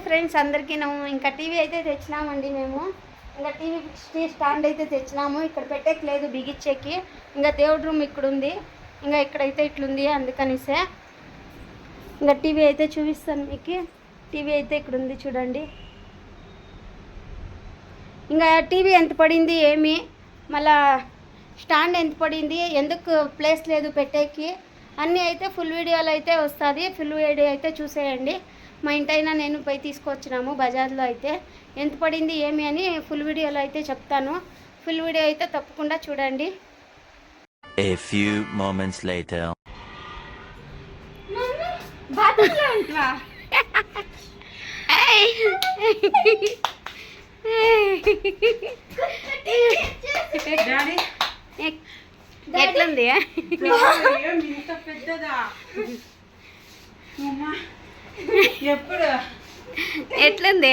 Friends అందరికీ ఇంకా TV అయితే తెచ్చినామండి మేము. ఇంకా టీవీ స్టాండ్ అయితే తెచ్చినాము. ఇక్కడ పెట్టేకి లేదు, బిగిచ్చేకి. ఇంకా దేవుడి రూమ్ ఇక్కడ ఉంది, ఇంకా ఇక్కడైతే ఇట్లుంది. అందుకనిసే ఇంకా టీవీ అయితే చూపిస్తాను మీకు. టీవీ అయితే ఇక్కడ ఉంది చూడండి. ఇంకా టీవీ ఎంత పడింది ఏమి, మళ్ళా స్టాండ్ ఎంత పడింది, ఎందుకు ప్లేస్ లేదు పెట్టేకి, అన్నీ అయితే ఫుల్ వీడియోలో అయితే వస్తుంది. ఫుల్ వీడియో అయితే చూసేయండి. మా ఇంటైనా నేను పోయి తీసుకొచ్చినాము బజార్లో. అయితే ఎంత పడింది ఏమి అని ఫుల్ వీడియోలో అయితే చెప్తాను. ఫుల్ వీడియో అయితే తప్పకుండా చూడండి. A few moments later. బాత్రూంలో ఉంటావా? ఎట్లుంది? ఎట్లుంది? ఎట్లుంది?